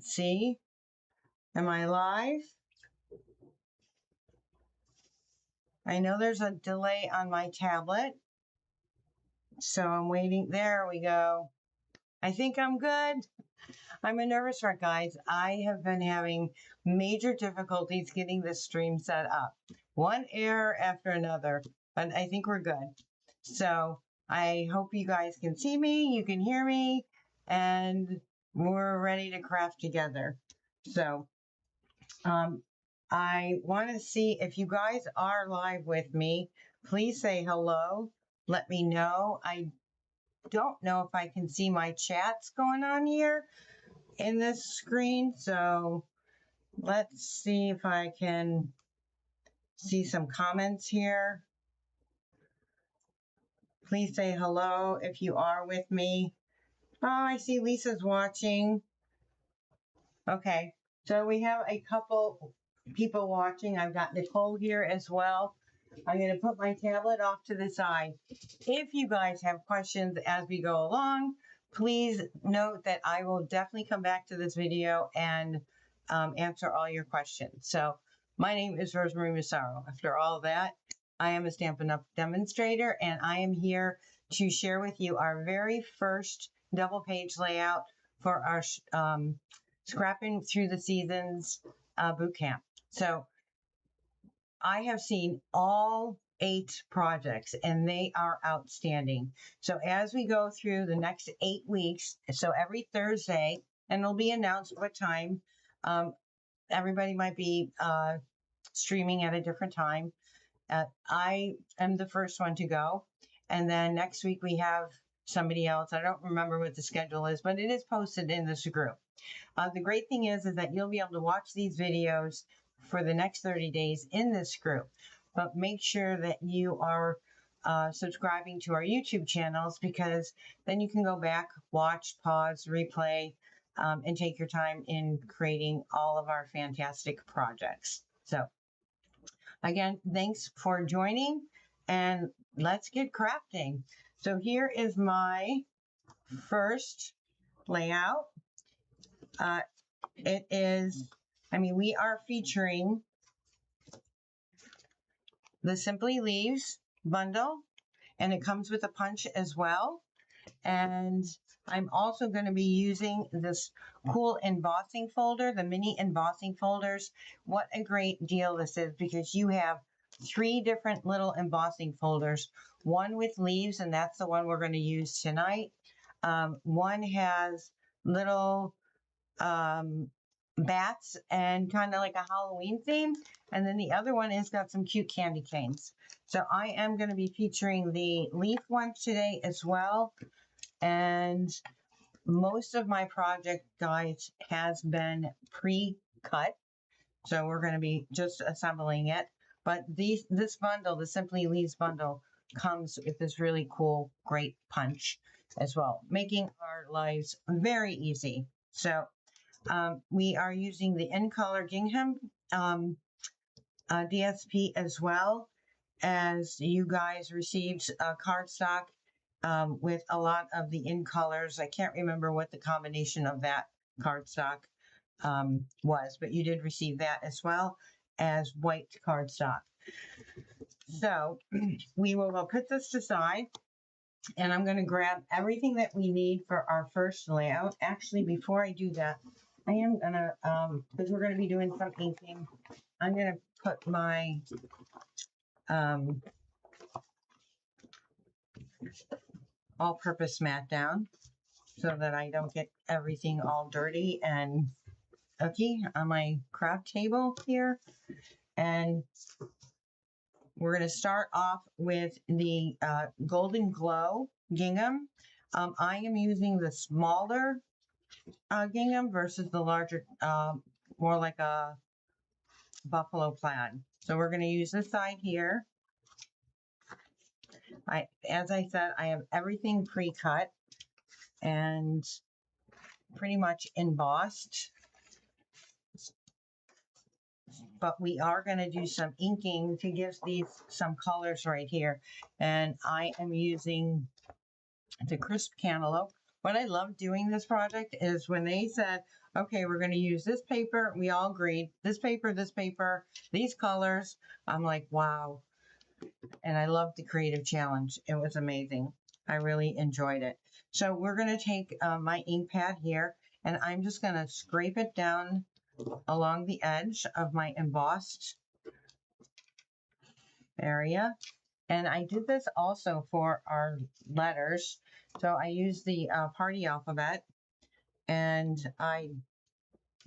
Let's see. Am I live? I know there's a delay on my tablet, so I'm waiting. There we go. I think I'm good. I'm a nervous wreck, guys. I have been having major difficulties getting this stream set up. One error after another, but I think we're good. So I hope you guys can see me, you can hear me, and we're ready to craft together. So I want to see if you guys are live with me. Please say hello. Let me know. I don't know if I can see my chats going on here in this screen. So let's see if I can see some comments here. Please say hello if you are with me. Oh, I see Lisa's watching. Okay, so we have a couple people watching. I've got Nicole here as well. I'm going to put my tablet off to the side. If you guys have questions as we go along, please note that I will definitely come back to this video and answer all your questions. So my name is Rosemary Massaro. After all that, I am a Stampin' Up! Demonstrator, and I am here to share with you our very first double page layout for our Scrapping Through the Seasons boot camp. So I have seen all 8 projects and they are outstanding. So as we go through the next 8 weeks, so every Thursday, and it'll be announced what time, everybody might be streaming at a different time. I am the first one to go. And then next week we have somebody else. I don't remember what the schedule is, but it is posted in this group. The great thing is that you'll be able to watch these videos for the next 30 days in this group. But make sure that you are subscribing to our YouTube channels, because then you can go back, watch, pause, replay, and take your time in creating all of our fantastic projects. So again, thanks for joining, and let's get crafting. So here is my first layout. It is, we are featuring the Simply Leaves bundle, and it comes with a punch as well. And I'm also going to be using this cool embossing folder, the mini embossing folders. What a great deal this is, because you have 3 different little embossing folders. One with leaves, and that's the one we're going to use tonight. One has little bats and kind of like a Halloween theme. And then the other one has got some cute candy canes. So I am going to be featuring the leaf ones today as well. And most of my project, guys, has been pre-cut. So we're going to be just assembling it. But this bundle, the Simply Leaves bundle, comes with this really cool, great punch as well, making our lives very easy. So we are using the In Color Gingham DSP, as well as you guys received cardstock with a lot of the In Colors. I can't remember what the combination of that cardstock was, but you did receive that as well as white cardstock. So we will put this aside, and I'm going to grab everything that we need for our first layout. Actually, before I do that, I am going to, because we're going to be doing some inking, I'm going to put my all-purpose mat down so that I don't get everything all dirty and icky on my craft table here. And we're going to start off with the Golden Glow gingham. I am using the smaller gingham versus the larger, more like a buffalo plaid. So we're going to use this side here. As I said, I have everything pre-cut and pretty much embossed. But we are going to do some inking to give these some colors right here. And I am using the Crisp Cantaloupe. What I love doing this project is when they said, okay, we're going to use this paper. We all agreed. This paper, these colors. I'm like, wow. And I loved the creative challenge. It was amazing. I really enjoyed it. So we're going to take my ink pad here, and I'm just going to scrape it down along the edge of my embossed area. And I did this also for our letters. So I used the party alphabet, and I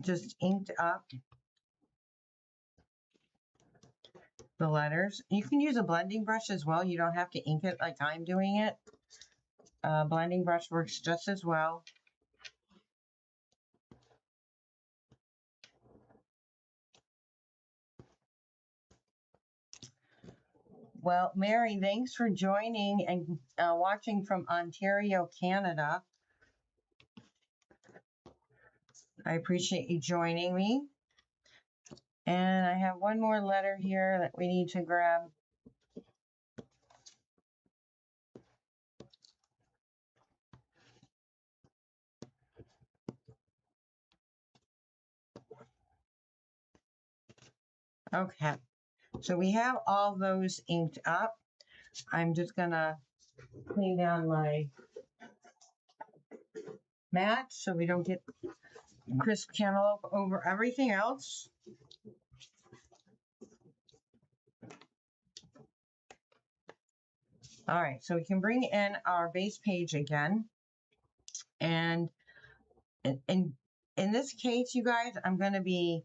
just inked up the letters. You can use a blending brush as well. You don't have to ink it like I'm doing it. Blending brush works just as well. Well, Mary, thanks for joining and watching from Ontario, Canada. I appreciate you joining me. And I have one more letter here that we need to grab. Okay, so we have all those inked up. I'm just gonna clean down my mat so we don't get crisp cantaloupe over everything else. All right, so we can bring in our base page again. And in this case, you guys, I'm going to be,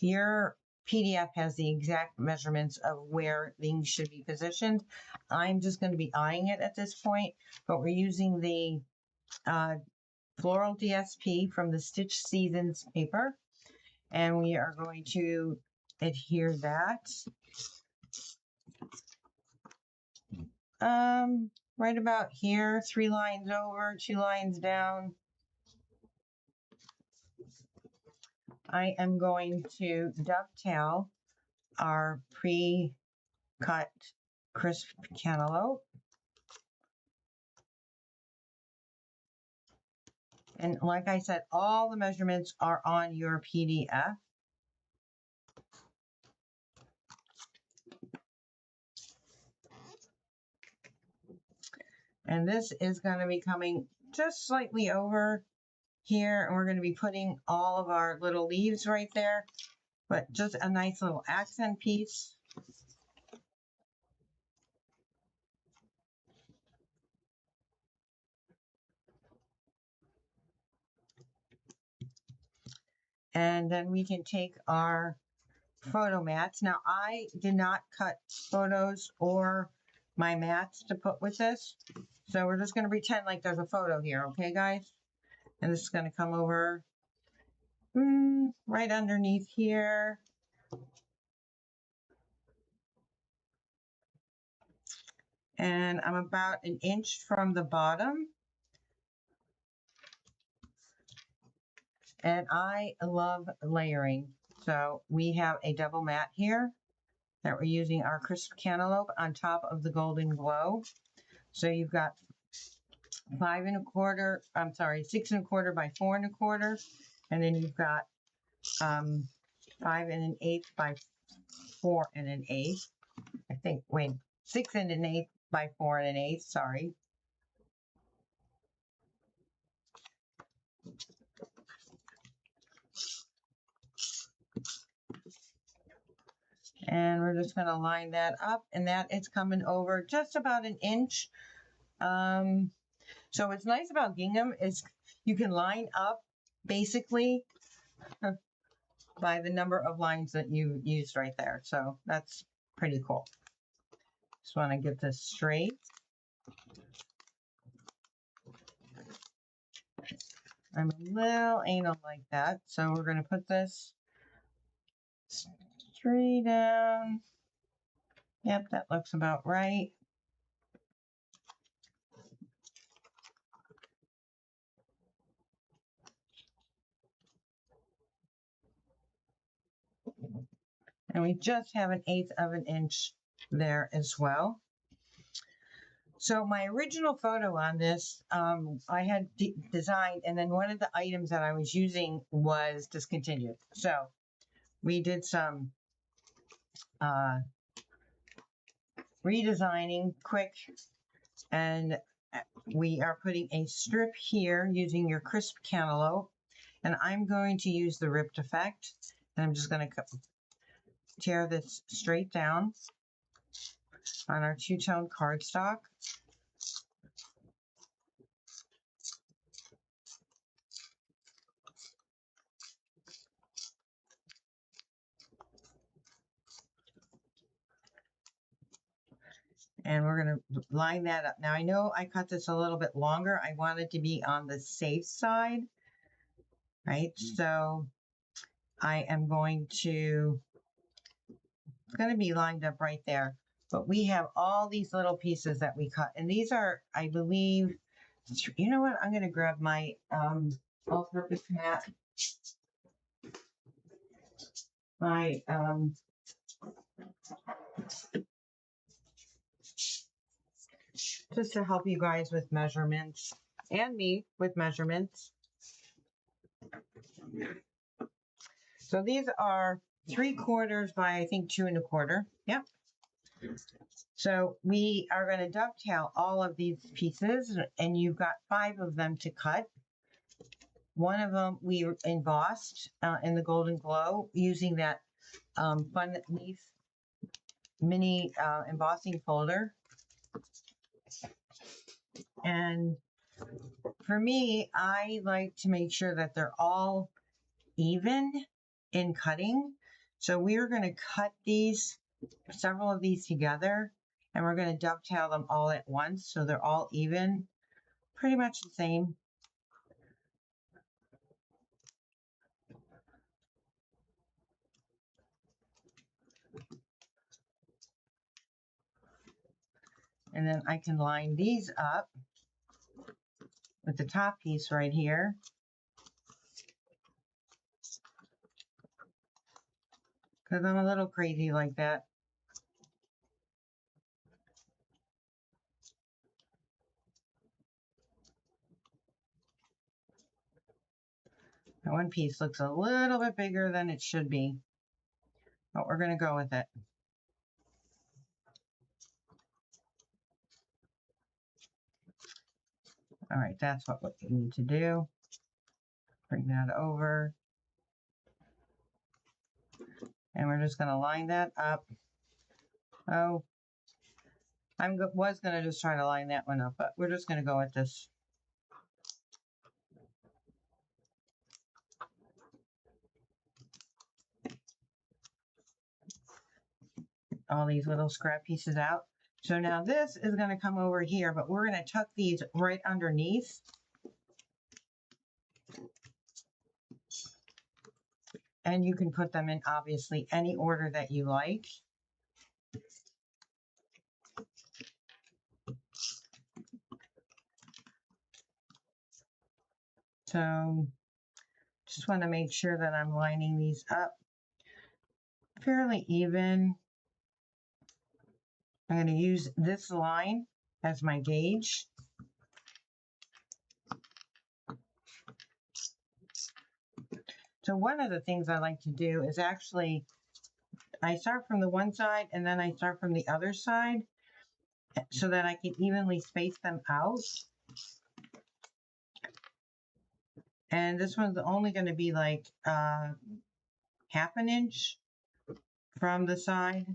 your PDF has the exact measurements of where things should be positioned. I'm just going to be eyeing it at this point, but we're using the Floral DSP from the Stitch Seasons paper, and we are going to adhere that right about here, 3 lines over, 2 lines down. I am going to dovetail our pre-cut crisp cantaloupe. And like I said, all the measurements are on your PDF. And this is going to be coming just slightly over here. And we're going to be putting all of our little leaves right there, but just a nice little accent piece. And then we can take our photo mats. Now, I did not cut photos or my mats to put with this. So we're just going to pretend like there's a photo here. Okay, guys? And this is going to come over right underneath here. And I'm about 1 inch from the bottom. And I love layering. So we have a double mat here that we're using our crisp cantaloupe on top of the golden glow. So you've got 6 1/4 by 4 1/4. And then you've got 5 1/8 by 4 1/8. I think, wait, 6 1/8 by 4 1/8, sorry. And we're just going to line that up, and that is coming over just about 1 inch. So what's nice about gingham is you can line up basically by the number of lines that you used right there. So that's pretty cool. Just want to get this straight. I'm a little anal like that, so we're going to put this straight down. Yep, that looks about right. And we just have 1/8 of an inch there as well. So my original photo on this, I had designed, and then one of the items that I was using was discontinued. So we did some redesigning quick, and we are putting a strip here using your crisp cantaloupe, and I'm going to use the ripped effect, and I'm just going to tear this straight down on our two-tone cardstock. And we're going to line that up. Now, I know I cut this a little bit longer. I want it to be on the safe side, right? So I am going to, it's going to be lined up right there. But we have all these little pieces that we cut. And these are, I believe, you know what? I'm going to grab my all-purpose mat. My, just to help you guys with measurements and me with measurements. So these are 3/4 by, I think, 2 1/4. Yep. So we are going to dovetail all of these pieces, and you've got 5 of them to cut. One of them we embossed in the Golden Glow using that Fun Leaf mini embossing folder. And for me, I like to make sure that they're all even in cutting. So we're going to cut these, several of these together, and we're going to dovetail them all at once so they're all even, pretty much the same. And then I can line these up with the top piece right here. Because I'm a little crazy like that. That one piece looks a little bit bigger than it should be, but we're going to go with it. All right, that's what we need to do. Bring that over. And we're just going to line that up. Oh, I was going to just try to line that one up, but we're just going to go with this. All these little scrap pieces out. So now this is going to come over here, but we're going to tuck these right underneath. And you can put them in, obviously, any order that you like. So just want to make sure that I'm lining these up fairly even. I'm going to use this line as my gauge. So one of the things I like to do is actually, I start from the one side and then I start from the other side so that I can evenly space them out. And this one's only going to be like 1/2 inch from the side.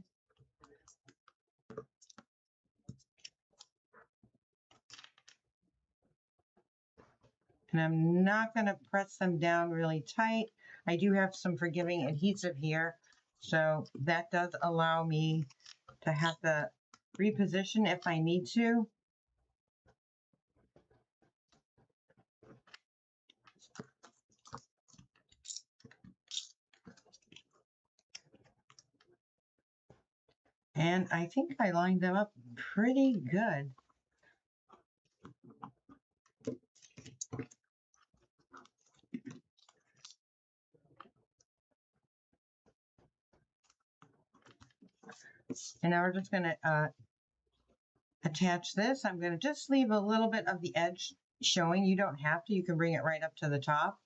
And I'm not going to press them down really tight. I do have some forgiving adhesive here, so that does allow me to have to reposition if I need to. And I think I lined them up pretty good. And now we're just going to attach this, I'm going to just leave a little bit of the edge showing. You don't have to. You can bring it right up to the top.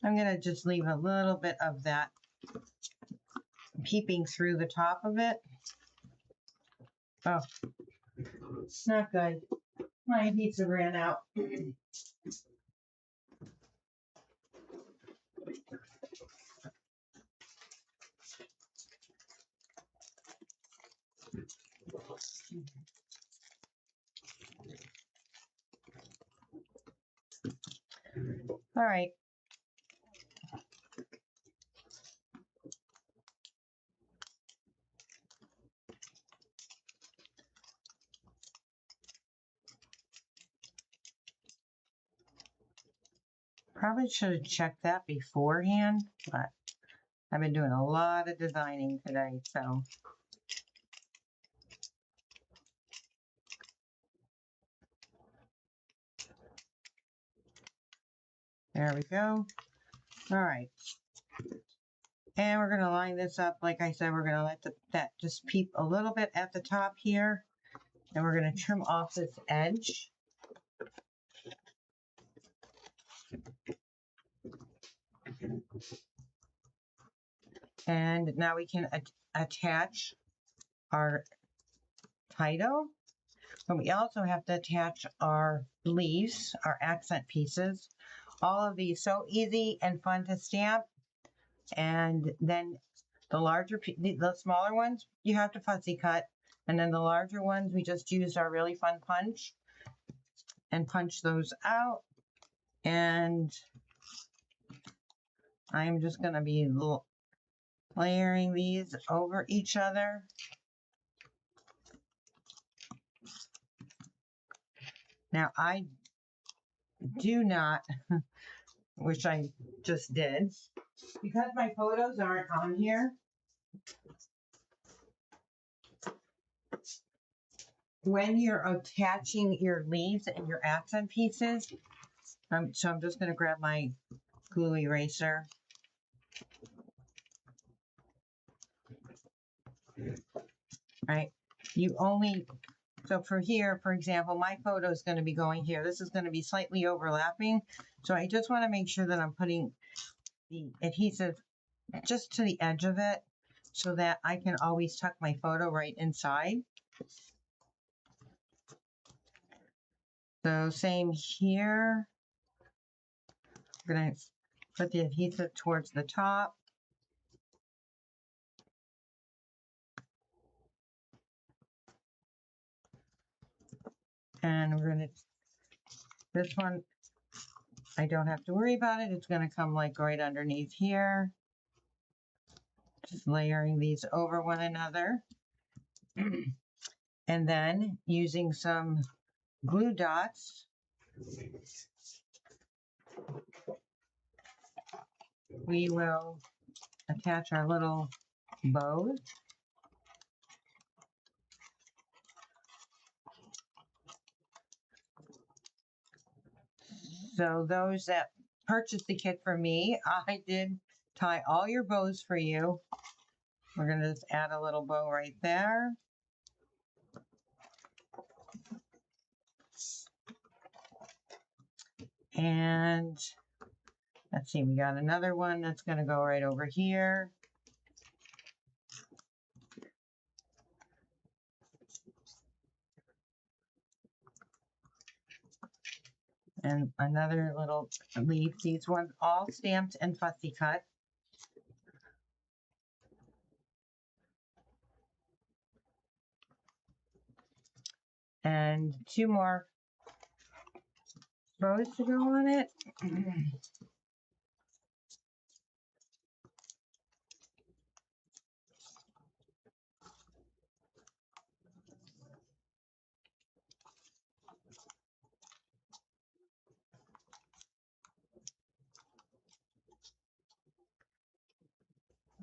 I'm going to just leave a little bit of that peeping through the top of it. Oh, it's not good. My pizza ran out. All right. Probably should have checked that beforehand, but I've been doing a lot of designing today, so. There we go. All right. And we're going to line this up. Like I said, we're going to let that just peep a little bit at the top here. And we're going to trim off this edge. And now we can attach our title. But we also have to attach our leaves, our accent pieces. All of these so easy and fun to stamp. And then the larger, the smaller ones, you have to fussy cut. And then the larger ones, we just used our really fun punch and punch those out. And I'm just going to be layering these over each other. Now I do not, which I just did, because my photos aren't on here. When you're attaching your leaves and your accent pieces, so I'm just going to grab my glue eraser. Right, you only, so for here, for example, my photo is going to be going here. This is going to be slightly overlapping. So I just want to make sure that I'm putting the adhesive just to the edge of it so that I can always tuck my photo right inside. So same here. I'm going to put the adhesive towards the top. And we're going to, this one, I don't have to worry about it. It's going to come like right underneath here. Just layering these over one another. And then using some glue dots, we will attach our little bows. So those that purchased the kit for me, I did tie all your bows for you. We're going to just add a little bow right there. And let's see, we got another one that's going to go right over here. And another little leaf. These ones all stamped and fussy cut. And two more bows to go on it.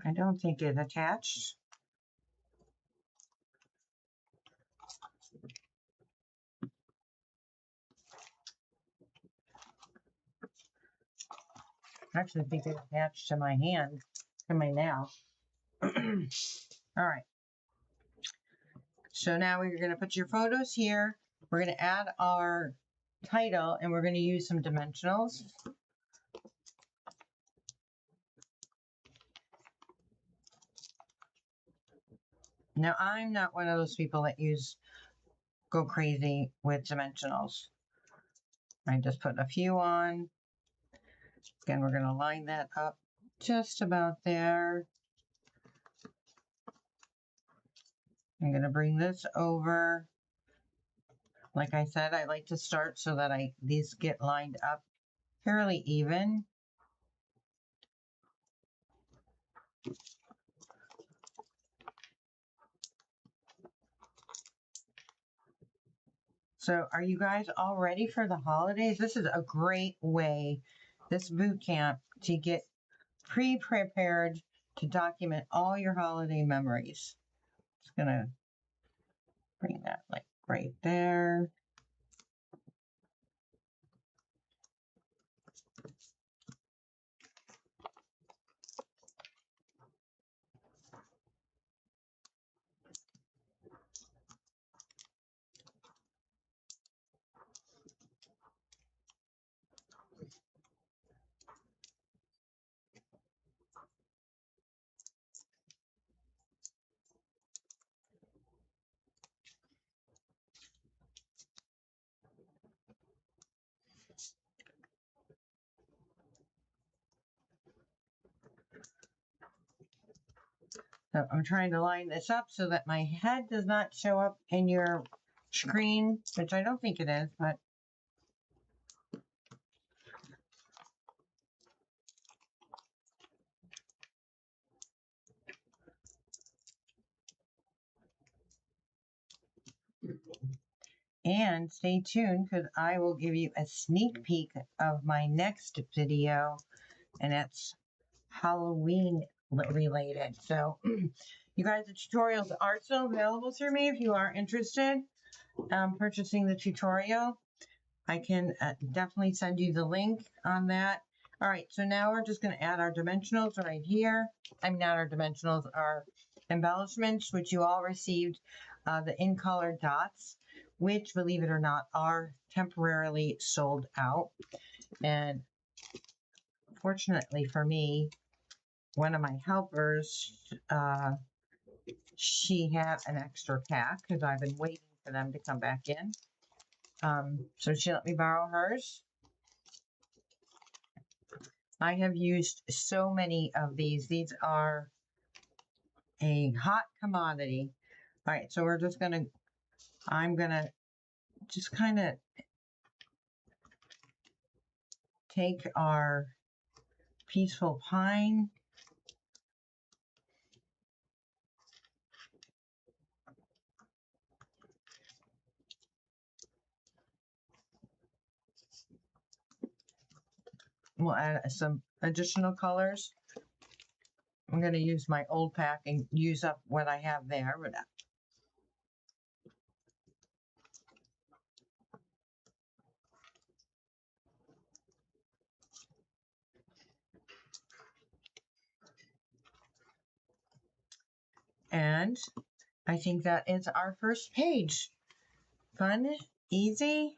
I don't think it attached. Actually, I think it attached to my hand, to my nail. All right. So now we're going to put your photos here. We're going to add our title and we're going to use some dimensionals. Now, I'm not one of those people that go crazy with dimensionals. I just put a few on. Again, we're going to line that up just about there. I'm going to bring this over. Like I said, I like to start so that these get lined up fairly even. So are you guys all ready for the holidays? This is a great way, this boot camp, to get pre-prepared to document all your holiday memories. Just gonna bring that like right there. So I'm trying to line this up so that my head does not show up in your screen, which I don't think it is, but and stay tuned because I will give you a sneak peek of my next video, and it's Halloween related. So you guys, the tutorials are still available through me if you are interested in purchasing the tutorial. I can definitely send you the link on that. All right, so now we're just going to add our dimensionals right here. I mean, not our dimensionals, our embellishments, which you all received, the in color dots, which, believe it or not, are temporarily sold out. And fortunately for me, one of my helpers, she had an extra pack because I've been waiting for them to come back in. So she let me borrow hers. I have used so many of these. These are a hot commodity. All right, so I'm gonna just kind of take our peaceful pine. We'll add some additional colors. I'm going to use my old pack and use up what I have there. And I think that is our first page. Fun, easy,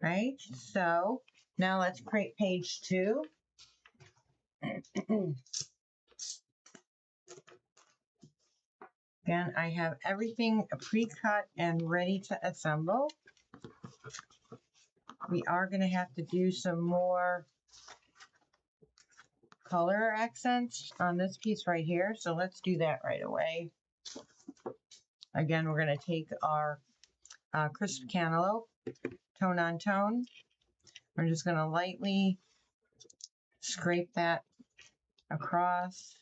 right? So now let's create page 2. Again, I have everything pre-cut and ready to assemble. We are going to have to do some more color accents on this piece right here. So let's do that right away. Again, we're going to take our crisp cantaloupe, tone on tone. We're just going to lightly scrape that across.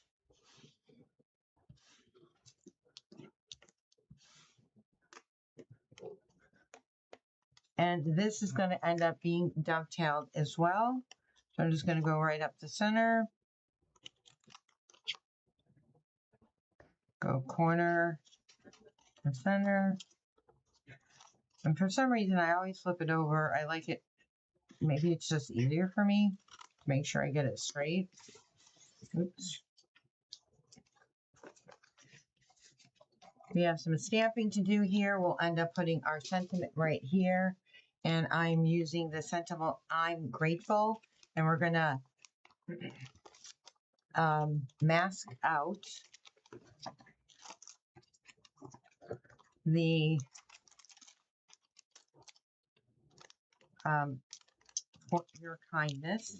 And this is going to end up being dovetailed as well. So I'm just going to go right up the center. Go corner to center. And for some reason, I always flip it over. I like it. Maybe it's just easier for me to make sure I get it straight. Oops. We have some stamping to do here. We'll end up putting our sentiment right here. And I'm using the sentiment, I'm grateful. And we're going to mask out the for your kindness.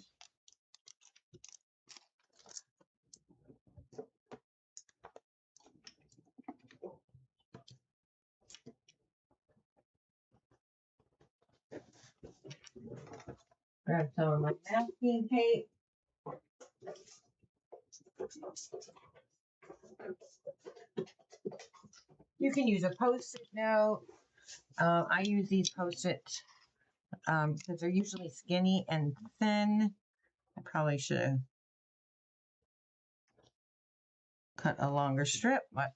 Grab some of my masking tape. You can use a Post-it note. I use these Post-its because they're usually skinny and thin. I probably should have cut a longer strip, but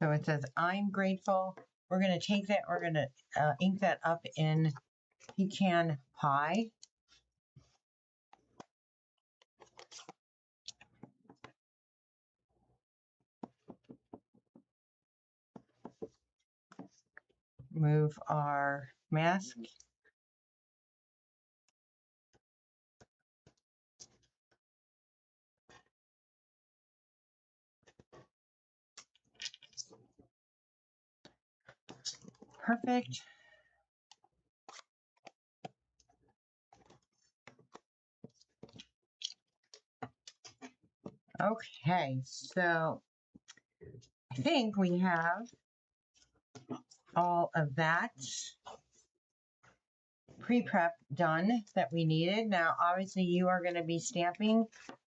so it says, I'm grateful. We're going to take that, we're going to ink that up in pecan pie. Move our mask. Perfect. Okay, so I think we have all of that pre-prep done that we needed. Now, obviously, you are going to be stamping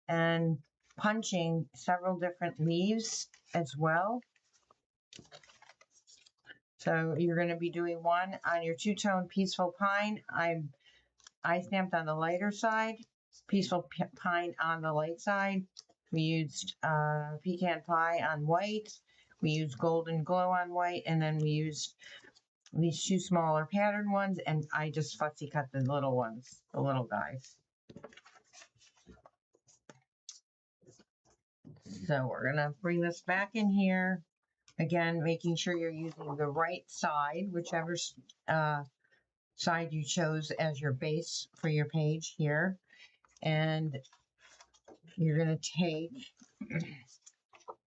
and punching several different leaves as well. So you're going to be doing one on your two-tone Peaceful Pine. I stamped on the lighter side, Peaceful Pine on the light side. We used Pecan Pie on white. We used Golden Glow on white, and then we used these two smaller pattern ones, and I just fussy cut the little ones, the little guys. So we're gonna bring this back in here. Again, making sure you're using the right side, whichever side you chose as your base for your page here. And you're gonna take,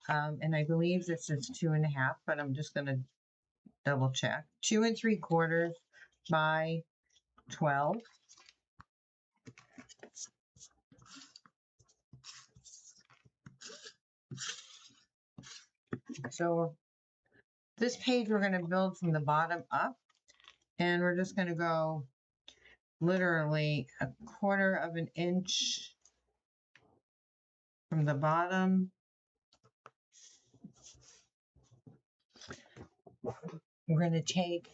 and I believe this is 2.5, but I'm just gonna double check. 2 3/4 by 12. So this page we're going to build from the bottom up, and we're just going to go literally 1/4 of an inch from the bottom. We're going to take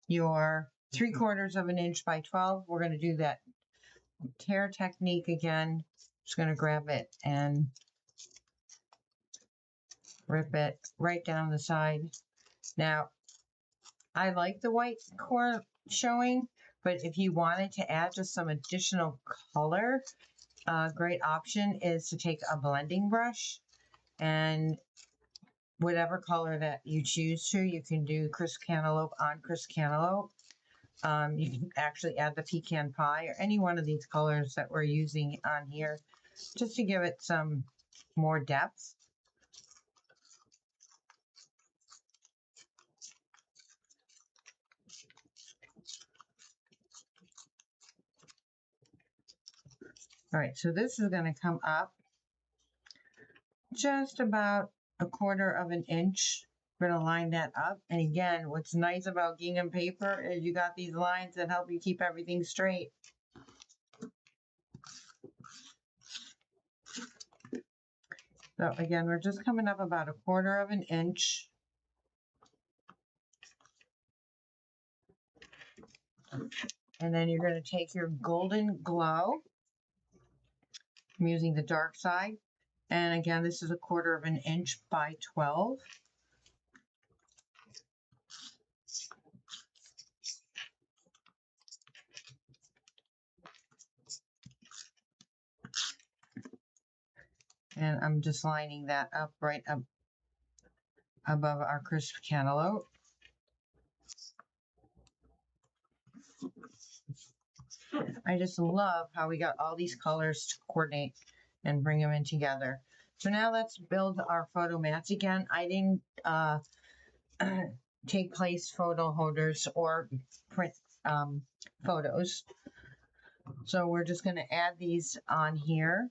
your 3/4 of an inch by 12. We're going to do that tear technique again. Just going to grab it and rip it right down the side. Now, I like the white core showing, but if you wanted to add just some additional color, a great option is to take a blending brush and whatever color that you choose to, you can do Crisp Cantaloupe on Crisp Cantaloupe. You can actually add the Pecan Pie or any one of these colors that we're using on here just to give it some more depth. All right, so this is going to come up just about 1/4 of an inch. We're going to line that up. And again, what's nice about gingham paper is you got these lines that help you keep everything straight. So again, we're just coming up about 1/4 of an inch. And then you're going to take your Golden Glow. I'm using the dark side. And again, this is 1/4 of an inch by 12. And I'm just lining that up right up above our crisp cantaloupe. I just love how we got all these colors to coordinate and bring them in together. So now let's build our photo mats again. I didn't take place photo holders or print photos. So we're just going to add these on here.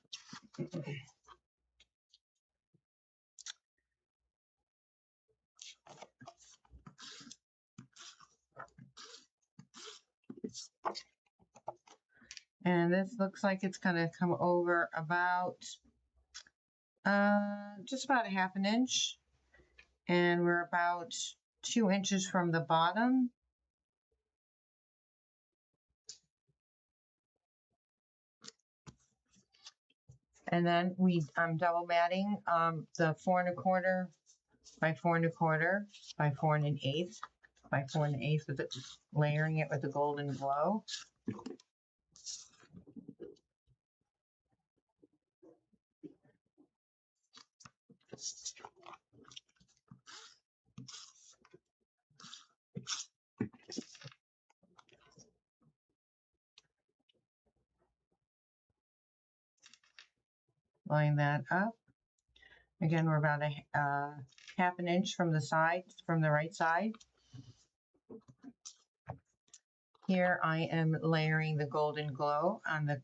And this looks like it's going to come over about just about a half an inch. And we're about 2 inches from the bottom. And then I'm double matting the 4 1/4 by 4 1/4 by 4 1/8 by 4 1/8 with it, layering it with the golden glow. Line that up. Again, we're about a half an inch from the side, from the right side. Here I am layering the golden glow on the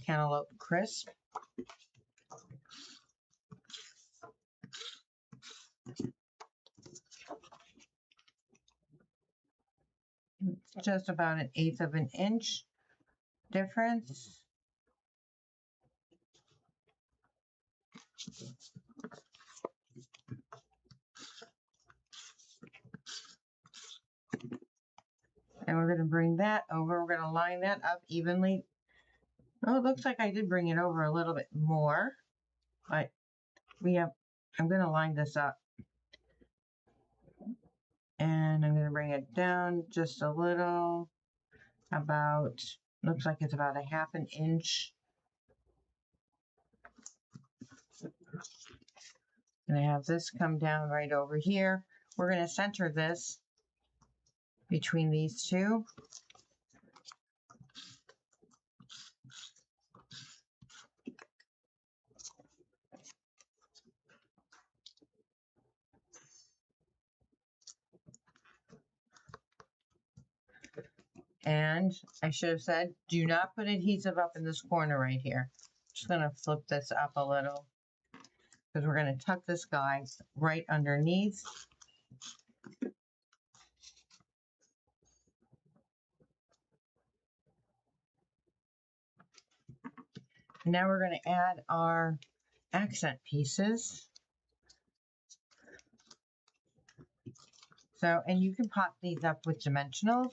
cantaloupe crisp. Just about 1/8 of an inch difference. And we're going to bring that over. We're going to line that up evenly. Oh, it looks like I did bring it over a little bit more, but I'm going to line this up. And I'm going to bring it down just a little, looks like it's about a half an inch. And I have this come down right over here. We're going to center this between these two. And I should have said, do not put adhesive up in this corner right here. Just going to flip this up a little because we're going to tuck this guy right underneath. And now we're going to add our accent pieces. So, and you can pop these up with dimensionals.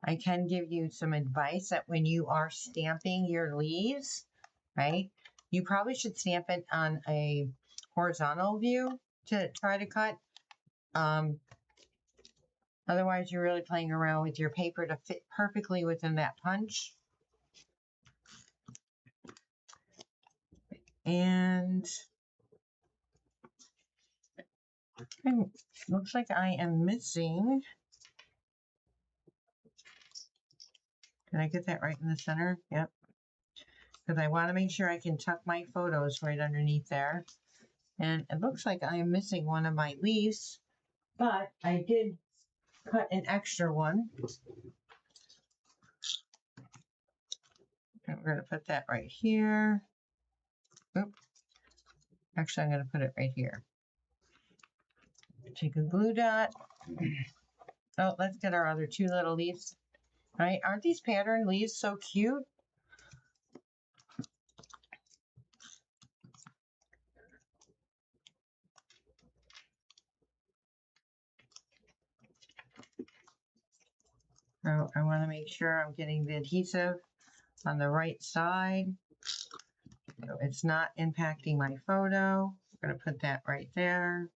I can give you some advice that when you are stamping your leaves, right, you probably should stamp it on a horizontal view to try to cut. Otherwise, you're really playing around with your paper to fit perfectly within that punch. And looks like I am missing. Can I get that right in the center? Yep. Because I want to make sure I can tuck my photos right underneath there. And it looks like I am missing one of my leaves, but I did cut an extra one. And we're going to put that right here. Oop. Actually, I'm going to put it right here. Take a glue dot. Oh, let's get our other 2 little leaves. Right? Aren't these pattern leaves so cute? So I want to make sure I'm getting the adhesive on the right side. So it's not impacting my photo. I'm going to put that right there.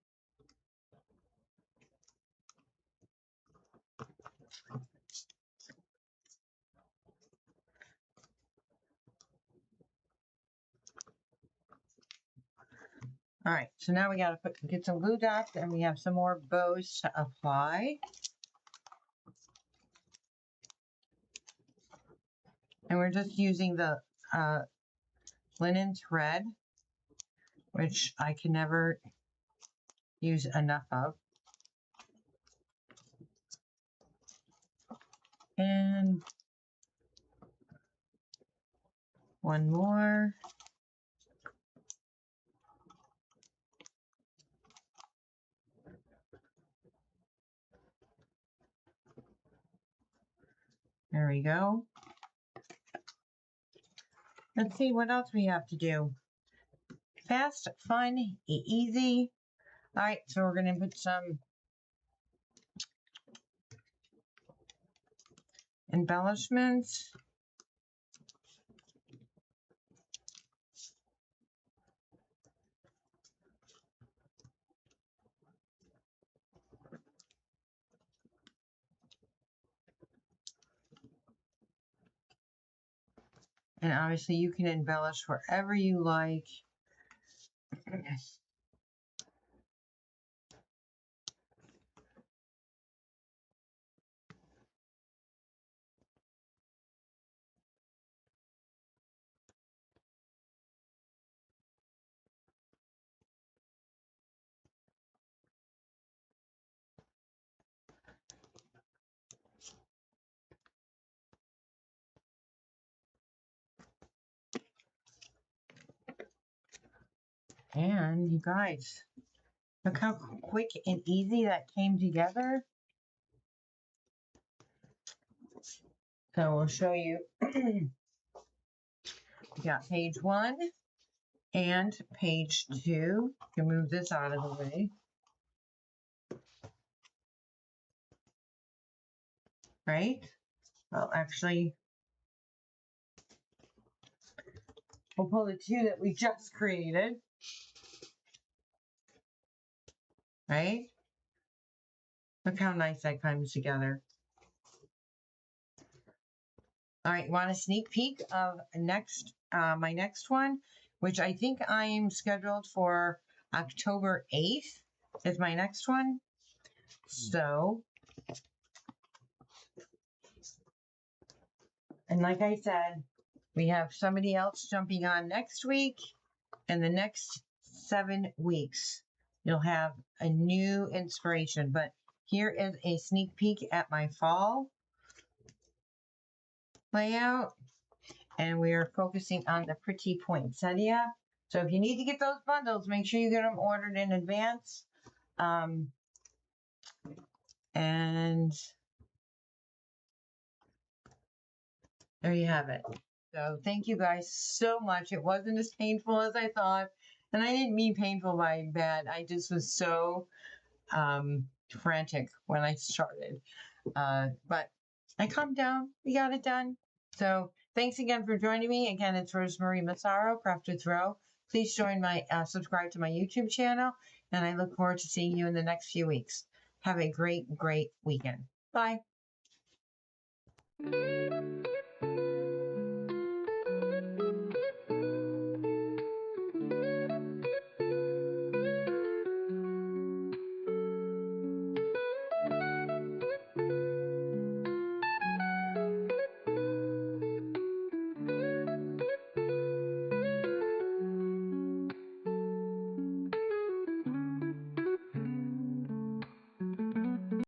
All right, so now we got to get some glue dots, and we have some more bows to apply. And we're just using the linen thread, which I can never use enough of. And one more. There we go. Let's see what else we have to do. Fast, fun, easy. All right, so we're going to put some embellishments. And obviously you can embellish wherever you like. And you guys, look how quick and easy that came together. So we'll show you. We got page 1 and page 2. You can move this out of the way. Right? Well, actually, we'll pull the 2 that we just created. Right? Look how nice that comes together. All right, want a sneak peek of my next one, which I think I'm scheduled for October 8th is my next one. So, and like I said, we have somebody else jumping on next week, and the next 7 weeks, you'll have a new inspiration. But here is a sneak peek at my fall layout. And we are focusing on the pretty poinsettia. So if you need to get those bundles, make sure you get them ordered in advance. And there you have it. So thank you guys so much. It wasn't as painful as I thought. And I didn't mean painful by bad. I just was so frantic when I started. But I calmed down. We got it done. So thanks again for joining me. Again, it's Rosemary Massaro, Craft with Ro. Please join my subscribe to my YouTube channel, and I look forward to seeing you in the next few weeks. Have a great, great weekend. Bye.